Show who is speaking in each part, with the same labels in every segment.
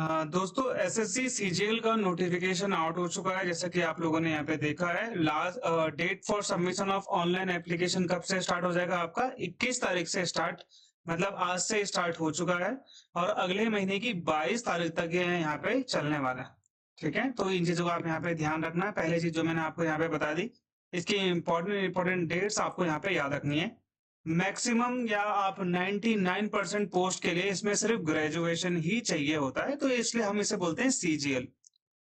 Speaker 1: दोस्तों SSC CGL का notification out हो चुका है। जैसा कि आप लोगों ने यहाँ पे देखा है, last date for submission of online application कब से स्टार्ट हो जाएगा आपका 21 तारीख से स्टार्ट, मतलब आज से स्टार्ट हो चुका है और अगले महीने की 22 तारीख तक ये यहाँ पे चलने वाला है। ठीक है, तो इन चीजों का आप यहाँ पे ध्यान रखना है। पहले चीज जो मैंने आपको यहाँ पे बता दी, इसकी इंपॉर्टेंट डेट्स आपको यहाँ पे याद रखनी है। मैक्सिमम या आप 99% पोस्ट के लिए इसमें सिर्फ ग्रेजुएशन ही चाहिए होता है, तो इसलिए हम इसे बोलते हैं CGL.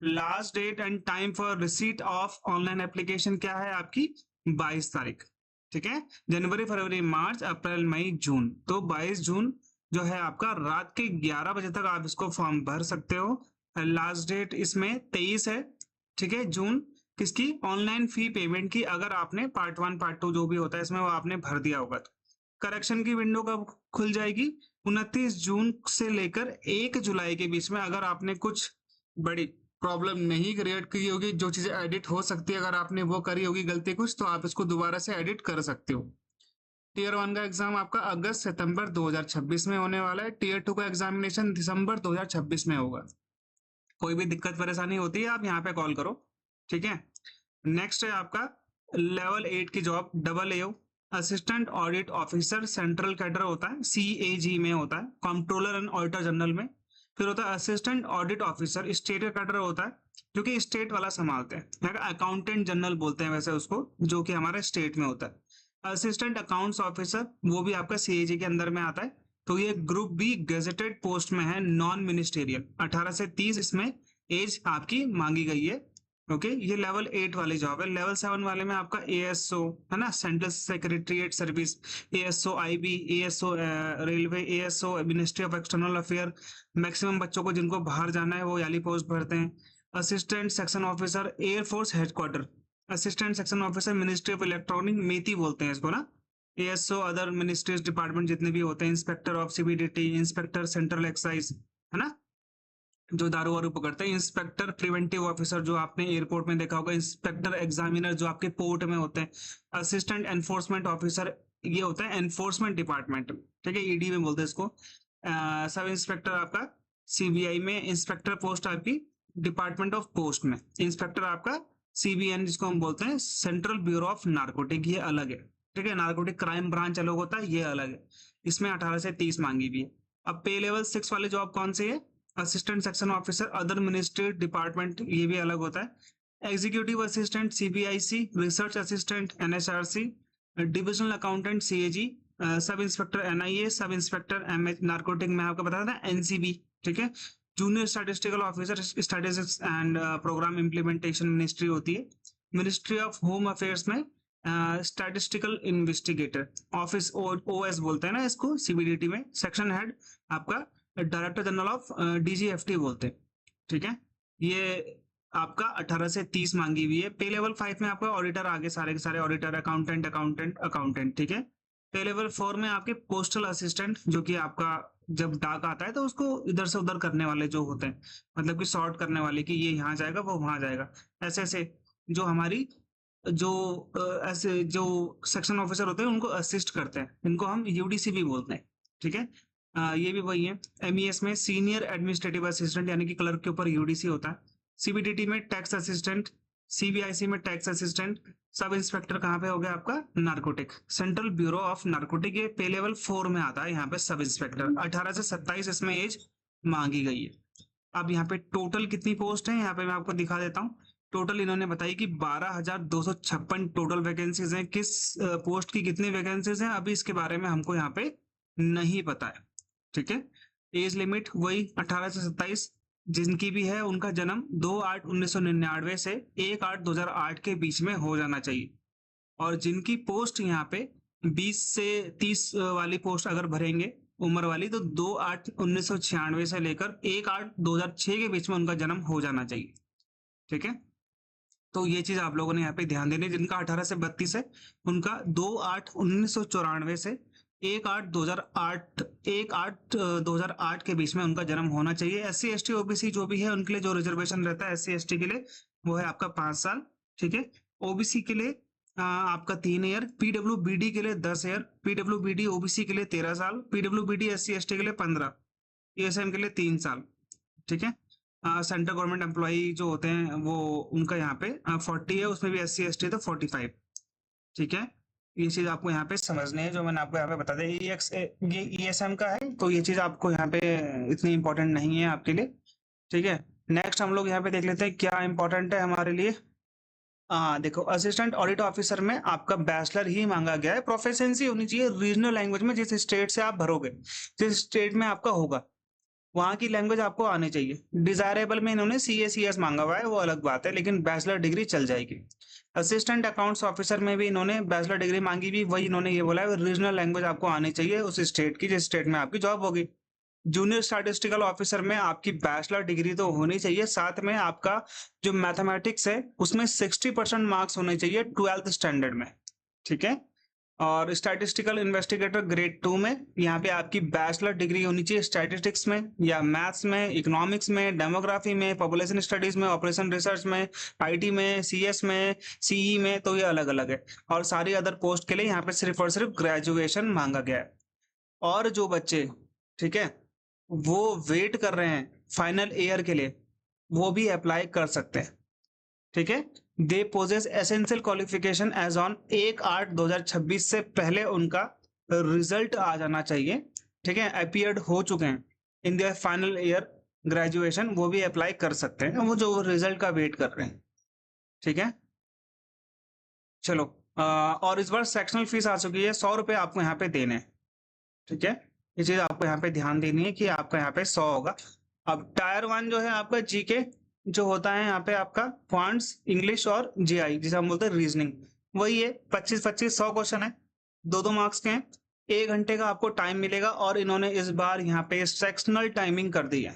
Speaker 1: Last date and time for receipt of online application क्या है आपकी? 22 तारीख। ठीक है, जनवरी, फरवरी, मार्च, अप्रैल, मई, जून, तो 22 जून जो है आपका रात के 11 बजे तक आप इसको फॉर्म भर सकते हो। लास्ट डेट इसमें 23 है। ठीक है, जून किसकी? ऑनलाइन फी पेमेंट की, अगर आपने पार्ट 1 पार्ट 2 जो भी होता है इसमें वो आपने भर दिया होगा तो। करेक्शन की विंडो कब खुल जाएगी? 29 जून से लेकर 1 जुलाई के बीच में। अगर आपने कुछ बड़ी प्रॉब्लम नहीं क्रिएट की होगी, जो चीजें एडिट हो सकती है, अगर आपने वो करी होगी गलती कुछ, तो आप इसको दोबारा से एडिट कर सकते हो। टीयर 1 का एग्जाम आपका अगस्त सितंबर 2026 में होने वाला है। टीयर 2 का एग्जामिनेशन दिसंबर 2026 में होगा। कोई भी दिक्कत परेशानी होती है आप यहाँ पे कॉल करो। ठीक है, नेक्स्ट है आपका लेवल 8 की job, double AO assistant audit officer, central cadre होता है, सीएजी में होता है, कंट्रोलर एंड ऑडिटर जनरल में। फिर होता है असिस्टेंट ऑडिट ऑफिसर, स्टेट का कैडर होता है, जो कि स्टेट वाला संभालते हैं। अकाउंटेंट जनरल बोलते हैं वैसे उसको, जो कि हमारे स्टेट में होता है। असिस्टेंट अकाउंट्स ऑफिसर वो भी आपका सीएजी के अंदर में आता है। तो ये ग्रुप बी गेजेटेड पोस्ट में है, नॉन मिनिस्टेरियल। 18 से 30 इसमें एज आपकी मांगी गई है। ओके, ये लेवल 8 वाली जॉब है। लेवल 7 वाले में आपका एएसओ है ना, central secretariat service, ASO IB, ASO railway, ASO ministry of external affair. Maximum बच्चों को जिनको बाहर जाना है वो याली पोस्ट भरते हैं। Assistant section officer, air force headquarter. Assistant section officer, ministry of electronic, MeitY बोलते हैं इसको ना। एएसओ अदर मिनिस्ट्रीज डिपार्टमेंट जितने भी होते हैं, inspector of CBDT, inspector central excise है ना, जो दारू वारू पकड़ते हैं। इंस्पेक्टर प्रिवेंटिव ऑफिसर जो आपने एयरपोर्ट में देखा होगा। इंस्पेक्टर एग्जामिनर जो आपके पोर्ट में होते हैं। असिस्टेंट एनफोर्समेंट ऑफिसर, ये होता है एनफोर्समेंट डिपार्टमेंट। ठीक है, ईडी में बोलते हैं इसको। सब इंस्पेक्टर आपका सीबीआई में। इंस्पेक्टर पोस्ट आपकी डिपार्टमेंट ऑफ पोस्ट में। इंस्पेक्टर आपका सीबीएन जिसको हम बोलते हैं, सेंट्रल ब्यूरो ऑफ नार्कोटिक, ये अलग है। ठीक है, नार्कोटिक क्राइम ब्रांच अलग होता है, ये अलग है। इसमें 18 से 30 मांगी भी है। अब पे लेवल 6 वाली जॉब कौन सी है? Assistant section officer other ministry department, ये भी अलग होता है। Executive assistant CBIC, research assistant NHRC, divisional accountant CAG, sub inspector NIA, sub inspector MH narcotic में आपको बताया था एनसीबी। ठीक है, junior statistical officer, statistics and programme implementation ministry होती है। मिनिस्ट्री ऑफ होम अफेयर्स में स्टैटिस्टिकल इन्वेस्टिगेटर ऑफिस, ओएस बोलते हैं ना इसको, सीबीडीटी में। सेक्शन हेड आपका डायरेक्टर जनरल ऑफ डीजीएफटी बोलते हैं। ठीक है, ये आपका 18 से 30 मांगी हुई है। पे लेवल 5 में आपका ऑडिटर, आगे सारे के सारे ऑडिटर, अकाउंटेंट अकाउंटेंट अकाउंटेंट। ठीक है, पे लेवल 4 में आपके पोस्टल असिस्टेंट, जो कि आपका जब डाक आता है तो उसको इधर से उधर करने वाले जो होते हैं, मतलब कि सॉर्ट करने वाले कि ये यहाँ जाएगा वो वहां जाएगा, ऐसे ऐसे जो हमारी जो ऐसे जो सेक्शन ऑफिसर होते हैं उनको असिस्ट करते हैं, इनको हम यूडीसी भी बोलते हैं। ठीक है, ये भी वही है। एमईएस में सीनियर एडमिनिस्ट्रेटिव असिस्टेंट, यानी कि क्लर्क के ऊपर यूडीसी होता है। सीबीडीटी में टैक्स असिस्टेंट, सीबीआईसी में टैक्स असिस्टेंट। सब इंस्पेक्टर कहाँ पे हो गया आपका? Narcotic, central bureau of narcotic, ये पे लेवल 4 में आता है। यहाँ पे सब इंस्पेक्टर 18 से 27 इसमें एज मांगी गई है। अब यहाँ पे टोटल कितनी पोस्ट है, यहाँ पे मैं आपको दिखा देता हूँ। टोटल इन्होंने बताई कि 12,256 टोटल वैकेंसीज हैं। किस पोस्ट की कितनी वैकेंसीज हैं अभी इसके बारे में हमको यहाँ पे नहीं पता है। ठीक है, एज लिमिट वही 18 से 27, जिनकी भी है उनका जन्म 2/8/1999 से 1/8/2008 के बीच में हो जाना चाहिए। और जिनकी पोस्ट यहाँ पे 20 से 30 वाली पोस्ट अगर भरेंगे उम्र वाली, तो 2/8/1996 से लेकर 1/8/2006 के बीच में उनका जन्म हो जाना चाहिए। ठीक है, तो ये चीज आप लोगों ने यहाँ पे ध्यान देनी है। जिनका 18 से 32 है उनका 2/8/1994 से 1/8/2008 के बीच में उनका जन्म होना चाहिए। एससी एसटी ओबीसी जो भी है उनके लिए जो रिजर्वेशन रहता है एससी एसटी के लिए, वो है आपका 5 साल। ठीक है, ओबीसी के लिए आपका 3 ईयर, पीडब्ल्यूबीडी के लिए 10 ईयर, पीडब्ल्यूबीडी ओबीसी के लिए 13 साल, पीडब्ल्यूबीडी एससी एसटी के लिए 15, एएसएम के लिए 3 साल। ठीक है। सेंट्रल गवर्नमेंट एम्प्लॉई जो होते हैं वो उनका यहाँ पे 40 है, उसमें भी SC ST है तो 45। ठीक है, ये चीज आपको यहाँ पे समझनी है जो मैंने आपको यहाँ पे बता दिया। ये ESM का है, तो ये चीज आपको यहाँ पे इतनी इंपॉर्टेंट नहीं है आपके लिए। ठीक है, नेक्स्ट हम लोग यहाँ पे देख लेते हैं क्या इंपॉर्टेंट है हमारे लिए। देखो, असिस्टेंट ऑडिट ऑफिसर में आपका बैचलर ही मांगा गया है। प्रोफिशिएंसी होनी चाहिए रीजनल लैंग्वेज में, जिस स्टेट से आप भरोगे, जिस स्टेट में आपका होगा वहां की लैंग्वेज आपको आनी चाहिए। डिजायरेबल में इन्होंने CA CS मांगा हुआ है, वो अलग बात है, लेकिन बैचलर डिग्री चल जाएगी। असिस्टेंट अकाउंट्स ऑफिसर में भी इन्होंने बैचलर डिग्री मांगी भी, वही इन्होंने ये बोला है रीजनल लैंग्वेज आपको आनी चाहिए उस स्टेट की, जिस स्टेट में आपकी जॉब होगी। जूनियर स्टैटिस्टिकल ऑफिसर में आपकी बैचलर डिग्री तो होनी चाहिए, साथ में आपका जो मैथमेटिक्स है उसमें 60% मार्क्स होने चाहिए 12th स्टैंडर्ड में। ठीक है, और स्टैटिस्टिकल इन्वेस्टिगेटर ग्रेड 2 में यहाँ पे आपकी बैचलर डिग्री होनी चाहिए स्टैटिस्टिक्स में या मैथ्स में, इकोनॉमिक्स में, डेमोग्राफी में, पॉपुलेशन स्टडीज में, ऑपरेशन रिसर्च में, IT में, CS में, CE में, तो ये अलग अलग है। और सारी अदर पोस्ट के लिए यहाँ पे सिर्फ और सिर्फ ग्रेजुएशन मांगा गया है। और जो बच्चे, ठीक है, वो वेट कर रहे हैं फाइनल ईयर के लिए, वो भी अप्लाई कर सकते हैं। ठीक है, they possess essential qualification as on 1/8/2026 से पहले उनका रिजल्ट आ जाना चाहिए। ठीक है, अपीयर्ड हो चुके हैं in their final year graduation, वो भी अप्लाई कर सकते हैं, वो जो रिजल्ट का वेट कर रहे हैं। ठीक है, चलो, और इस बार सेक्शनल फीस आ चुकी है, 100 रुपए आपको यहाँ पे देने हैं। ठीक है, ये चीज आपको यहाँ पे ध्यान देनी है कि आपका यहाँ पे 100 होगा। अब टायर 1 जो है आपका GK जो होता है यहाँ पे आपका क्वांट्स, इंग्लिश और GI, जिसे हम बोलते हैं रीजनिंग, वही है। 25-25 100 क्वेश्चन है, 2-2 मार्क्स के हैं। 1 घंटे का आपको टाइम मिलेगा, और इन्होंने इस बार यहाँ पे सेक्शनल टाइमिंग कर दी है।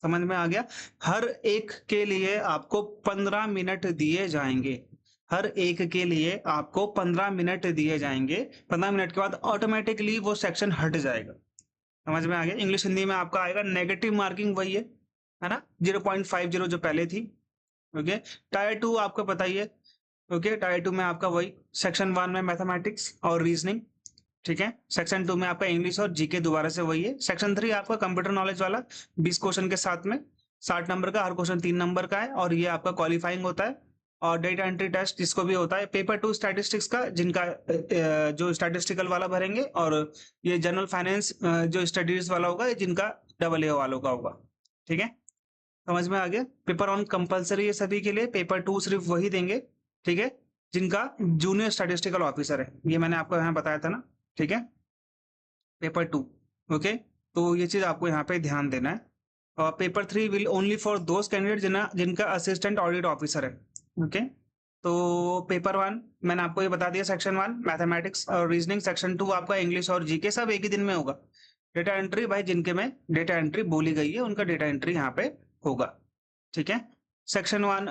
Speaker 1: समझ में आ गया? हर एक के लिए आपको 15 मिनट दिए जाएंगे। हर एक के लिए आपको 15 मिनट दिए जाएंगे। 15 मिनट के बाद ऑटोमेटिकली वो सेक्शन हट जाएगा। समझ में आ गया? इंग्लिश हिंदी में आपका आएगा, नेगेटिव मार्किंग वही है ना, 0.50 जो पहले थी। ओके, टायर 2 आपको पता ही है। ओके, टायर 2 में आपका वही, सेक्शन 1 में मैथमेटिक्स और रीजनिंग। ठीक है, सेक्शन 2 में आपका इंग्लिश और GK दोबारा से वही है। सेक्शन 3 आपका कंप्यूटर नॉलेज वाला 20 क्वेश्चन के साथ में 60 नंबर का, हर क्वेश्चन 3 नंबर का है, और ये आपका क्वालिफाइंग होता है। और डेटा एंट्री टेस्ट जिसको भी होता है। पेपर 2 स्टैटिस्टिक्स का, जिनका जो स्टैटिस्टिकल वाला भरेंगे, और ये जनरल फाइनेंस जो स्टडीज वाला होगा, ये जिनका AA वालों का होगा। ठीक है, समझ में आ गया? पेपर 1 कंपलसरी है सभी के लिए, पेपर 2 सिर्फ वही देंगे, ठीक है, जिनका जूनियर स्टैटिस्टिकल ऑफिसर है। ये मैंने आपको यहाँ बताया था ना। ठीक है, पेपर 2। ओके, तो ये चीज आपको यहाँ पे ध्यान देना है। और paper 3 will only for those candidate जिनका असिस्टेंट ऑडिट ऑफिसर है। ओके, तो पेपर 1 मैंने आपको ये बता दिया, सेक्शन 1 मैथमेटिक्स और रीजनिंग, सेक्शन 2 आपका इंग्लिश और GK, सब एक ही दिन में होगा। डेटा एंट्री भाई, जिनके में डेटा एंट्री बोली गई है उनका डेटा एंट्री यहाँ पे होगा। ठीक है, section 1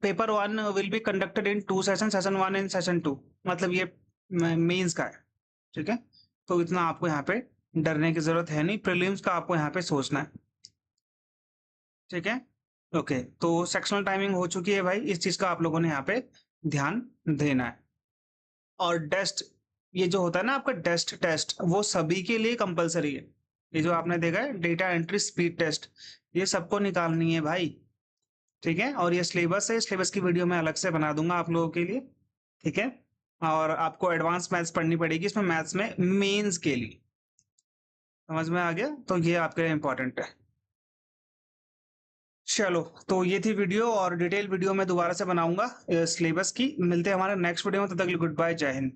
Speaker 1: paper 1 will be conducted in 2 session, session 1 and session 2, मतलब ये मेंस का है। ठीक है, तो इतना आपको यहाँ पे डरने की जरूरत है नहीं, प्रीलिम्स का आपको यहाँ पे सोचना है। ठीक है, ओके, तो सेक्शनल टाइमिंग हो चुकी है भाई, इस चीज का आप लोगों ने यहाँ पे ध्यान देना है। और डेस्ट, ये जो होता है ना आपका डेस्ट टेस्ट, वो सभी के लिए कंपलसरी है। ये जो आपने देखा है डेटा एंट्री स्पीड टेस्ट, ये सबको निकालनी है भाई। ठीक है, और ये सिलेबस है, सिलेबस की वीडियो मैं अलग से बना दूंगा आप लोगों के लिए। ठीक है, और आपको एडवांस मैथ्स पढ़नी पड़ेगी इसमें, मैथ्स में मेंस के लिए। समझ में आ गया? तो ये आपके लिए इंपॉर्टेंट है। चलो, तो ये थी वीडियो, और डिटेल वीडियो मैं दोबारा से बनाऊंगा सिलेबस की। मिलते हैं हमारे नेक्स्ट वीडियो में, तब तक गुड बाय, जय हिंद।